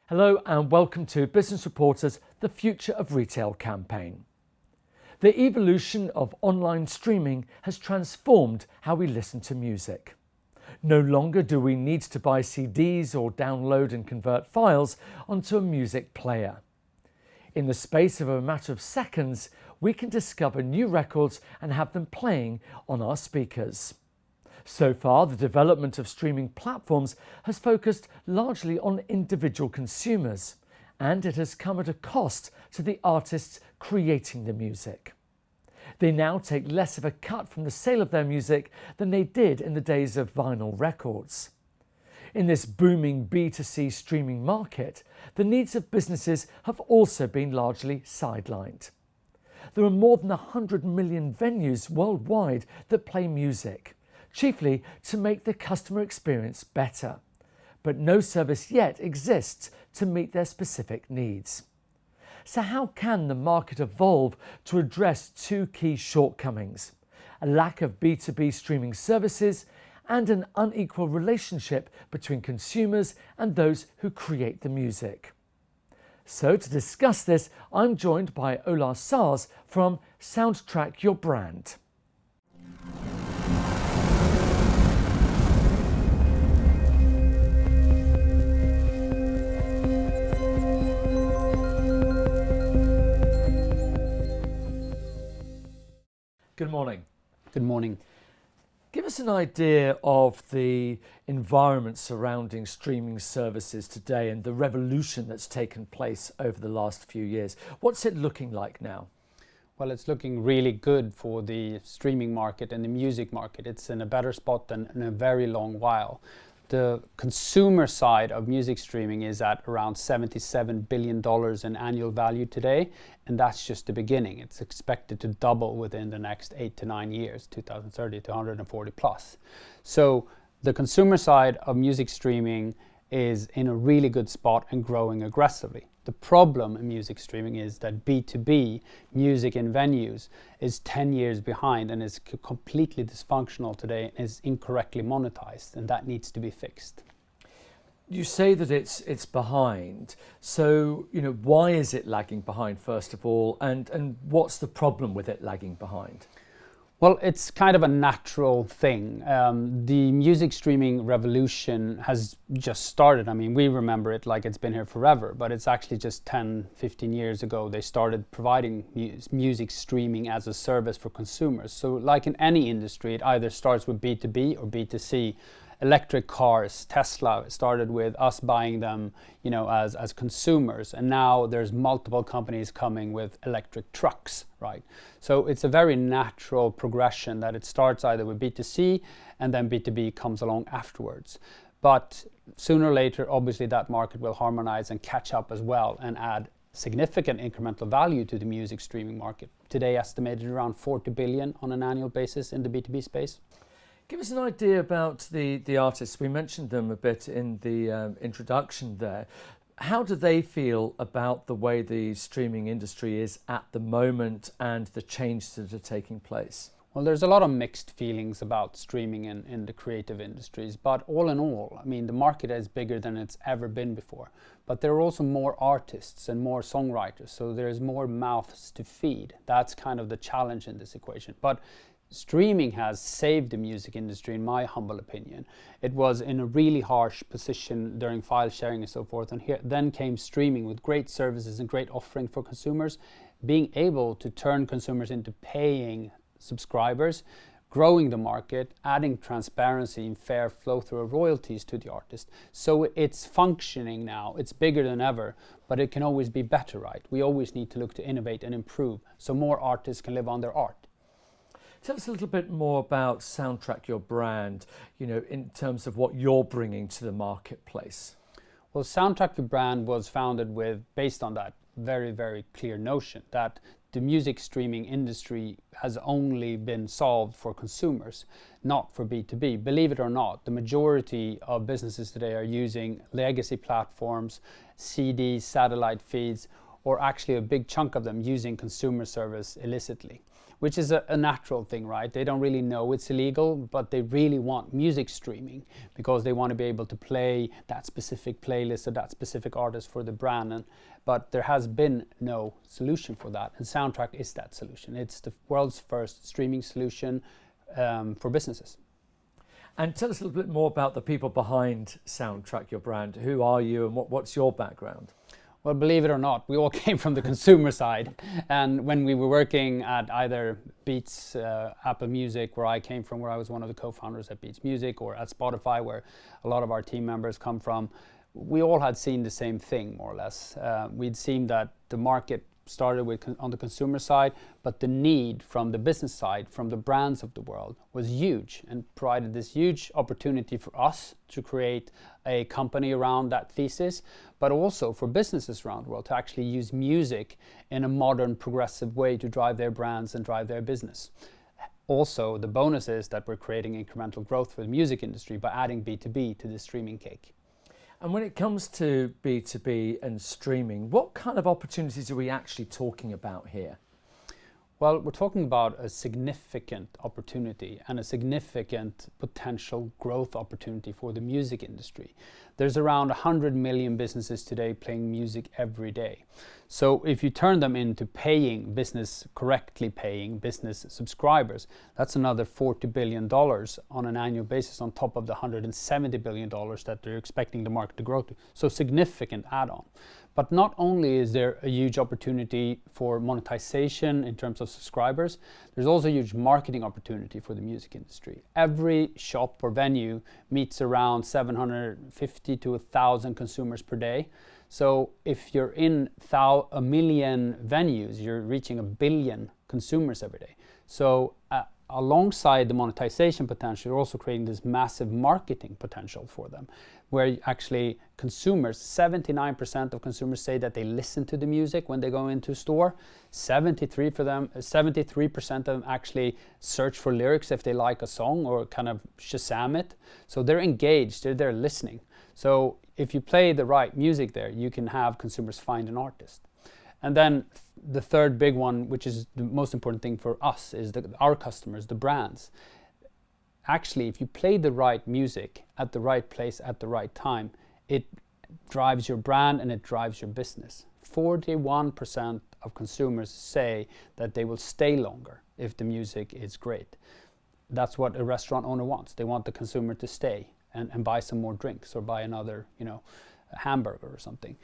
Hello and welcome to Business Reporter's The Future of Retail campaign. The evolution of online streaming has transformed how we listen to music. No longer do we need to buy CDs or download and convert files onto a music player. In the space of a matter of seconds, we can discover new records and have them playing on our speakers. So far, the development of streaming platforms has focused largely on individual consumers, and it has come at a cost to the artists creating the music. They now take less of a cut from the sale of their music than they did in the days of vinyl records. In this booming B2C streaming market, the needs of businesses have also been largely sidelined. There are more than 100 million venues worldwide that play music, chiefly to make the customer experience better. But no service yet exists to meet their specific needs. So how can the market evolve to address two key shortcomings: a lack of B2B streaming services and an unequal relationship between consumers and those who create the music? So to discuss this, I'm joined by Ola Sars from Soundtrack Your Brand. Good morning. Good morning. Give us an idea of the environment surrounding streaming services today and the revolution that's taken place over the last few years. What's it looking like now? Well, it's looking really good for the streaming market and the music market. It's in a better spot than in a very long while. The consumer side of music streaming is at around $77 billion in annual value today, and that's just the beginning. It's expected to double within the next 8 to 9 years, 2030 to 140 plus. So the consumer side of music streaming is in a really good spot and growing aggressively. The problem in music streaming is that B2B, music in venues, is 10 years behind and is completely dysfunctional today and is incorrectly monetized, and that needs to be fixed. You say that it's behind. So, why is it lagging behind, first of all, and what's the problem with it lagging behind? Well, it's kind of a natural thing. The music streaming revolution has just started. I mean, we remember it like it's been here forever, but it's actually just 10, 15 years ago they started providing music streaming as a service for consumers. So like in any industry, it either starts with B2B or B2C. Electric cars, Tesla started with us buying them, as consumers, and now there's multiple companies coming with electric trucks, right? So it's a very natural progression that it starts either with B2C and then B2B comes along afterwards. But sooner or later, obviously that market will harmonize and catch up as well and add significant incremental value to the music streaming market. Today estimated around 40 billion on an annual basis in the B2B space. Give us an idea about the artists. We mentioned them a bit in the introduction there. How do they feel about the way the streaming industry is at the moment and the changes that are taking place? Well, there's a lot of mixed feelings about streaming in the creative industries, but all in all, I mean, the market is bigger than it's ever been before. But there are also more artists and more songwriters, so there's more mouths to feed. That's kind of the challenge in this equation. But streaming has saved the music industry, in my humble opinion. It was in a really harsh position during file sharing and so forth, and then came streaming with great services and great offering for consumers, being able to turn consumers into paying subscribers, growing the market, adding transparency and fair flow through of royalties to the artist. So it's functioning now. It's bigger than ever, but it can always be better, right? We always need to look to innovate and improve so more artists can live on their art. Tell us a little bit more about Soundtrack Your Brand, in terms of what you're bringing to the marketplace. Well, Soundtrack Your Brand was founded based on that very, very clear notion that the music streaming industry has only been solved for consumers, not for B2B. Believe it or not, the majority of businesses today are using legacy platforms, CDs, satellite feeds, or actually a big chunk of them using consumer service illicitly. which is a natural thing, right? They don't really know it's illegal, but they really want music streaming because they want to be able to play that specific playlist or that specific artist for the brand. But there has been no solution for that, and Soundtrack is that solution. It's the world's first streaming solution for businesses. And tell us a little bit more about the people behind Soundtrack, your brand. Who are you and what's your background? Well, believe it or not, we all came from the consumer side. And when we were working at either Beats, Apple Music, where I came from, where I was one of the co-founders at Beats Music, or at Spotify, where a lot of our team members come from, we all had seen the same thing, more or less. We'd seen that the market started on the consumer side, but the need from the business side, from the brands of the world, was huge and provided this huge opportunity for us to create a company around that thesis, but also for businesses around the world to actually use music in a modern, progressive way to drive their brands and drive their business. Also, the bonus is that we're creating incremental growth for the music industry by adding B2B to the streaming cake. And when it comes to B2B and streaming, what kind of opportunities are we actually talking about here? Well, we're talking about a significant opportunity and a significant potential growth opportunity for the music industry. There's around 100 million businesses today playing music every day. So if you turn them into correctly paying business subscribers, that's another $40 billion on an annual basis on top of the $170 billion that they're expecting the market to grow to. So significant add-on. But not only is there a huge opportunity for monetization in terms of subscribers, there's also a huge marketing opportunity for the music industry. Every shop or venue meets around 750 to 1,000 consumers per day. So if you're in a million venues, you're reaching 1 billion consumers every day. So alongside the monetization potential, you're also creating this massive marketing potential for them, where actually 79% of consumers say that they listen to the music when they go into a store. 73% of them actually search for lyrics if they like a song or kind of Shazam it. So they're engaged, they're listening. So if you play the right music there, you can have consumers find an artist. And then the third big one, which is the most important thing for us, is our customers, the brands. Actually, if you play the right music at the right place at the right time, it drives your brand and it drives your business. 41% of consumers say that they will stay longer if the music is great. That's what a restaurant owner wants. They want the consumer to stay and buy some more drinks or buy another, a hamburger or something.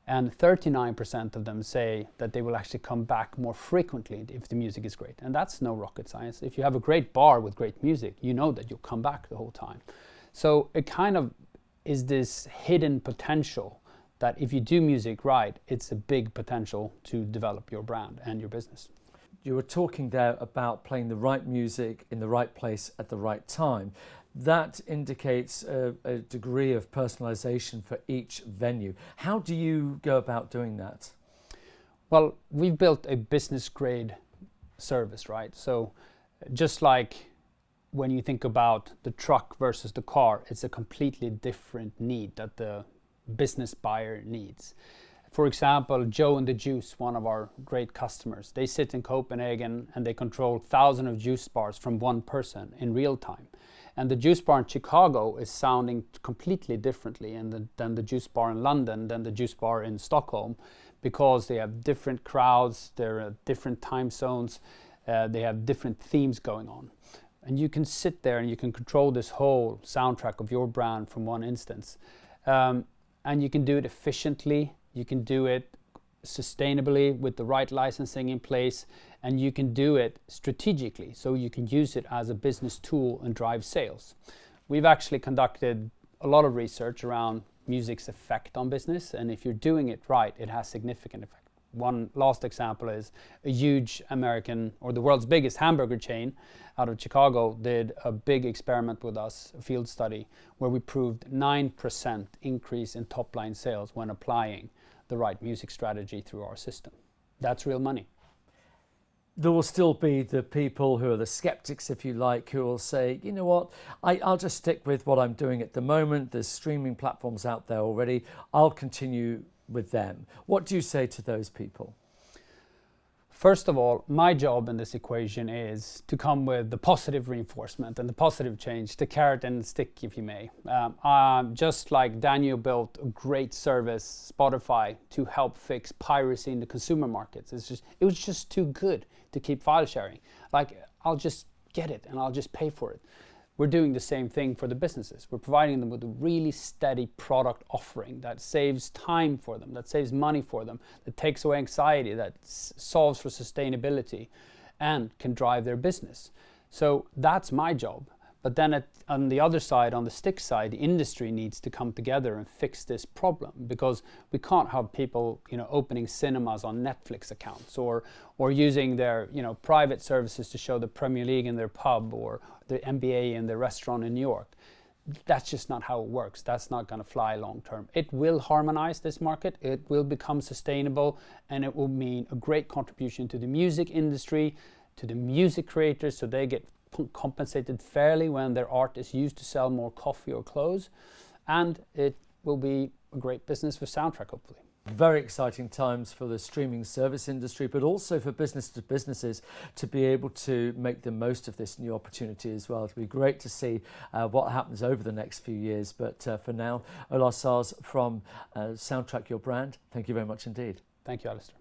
And 39% of them say that they will actually come back more frequently if the music is great. And that's no rocket science. If you have a great bar with great music, you know that you'll come back the whole time. So it kind of is this hidden potential that if you do music right, it's a big potential to develop your brand and your business. You were talking there about playing the right music in the right place at the right time. That indicates a degree of personalization for each venue. How do you go about doing that? Well, we've built a business grade service, right? So just like when you think about the truck versus the car, it's a completely different need that the business buyer needs. For example, Joe and the Juice, one of our great customers, they sit in Copenhagen and they control thousands of juice bars from one person in real time. And the juice bar in Chicago is sounding completely differently than the juice bar in London, than the juice bar in Stockholm, because they have different crowds, they're at different time zones, they have different themes going on. And you can sit there and you can control this whole soundtrack of your brand from one instance. And you can do it efficiently, you can do it sustainably with the right licensing in place, and you can do it strategically, so you can use it as a business tool and drive sales. We've actually conducted a lot of research around music's effect on business, and if you're doing it right, it has significant effect. One last example is a huge American, or the world's biggest hamburger chain out of Chicago, did a big experiment with us, a field study, where we proved 9% increase in top line sales when applying the right music strategy through our system. That's real money. There will still be the people who are the skeptics, if you like, who will say, you know what, I'll just stick with what I'm doing at the moment. There's streaming platforms out there already. I'll continue with them. What do you say to those people? First of all, my job in this equation is to come with the positive reinforcement and the positive change, the carrot and the stick, if you may. Just like Daniel built a great service, Spotify, to help fix piracy in the consumer markets. It was just too good to keep file sharing. Like, I'll just get it and I'll just pay for it. We're doing the same thing for the businesses. We're providing them with a really steady product offering that saves time for them, that saves money for them, that takes away anxiety, that solves for sustainability, and can drive their business. So that's my job. But then on the other side, on the stick side, the industry needs to come together and fix this problem, because we can't have people, opening cinemas on Netflix accounts or using their, private services to show the Premier League in their pub or the NBA in their restaurant in New York. That's just not how it works. That's not going to fly long term. It will harmonize this market. It will become sustainable, and it will mean a great contribution to the music industry, to the music creators, so they get compensated fairly when their art is used to sell more coffee or clothes, and it will be a great business for Soundtrack, hopefully. Very exciting times for the streaming service industry, but also for business to businesses to be able to make the most of this new opportunity as well. It'll be great to see what happens over the next few years. But for now, Ola Sars from Soundtrack Your Brand, thank you very much indeed. Thank you, Alistair.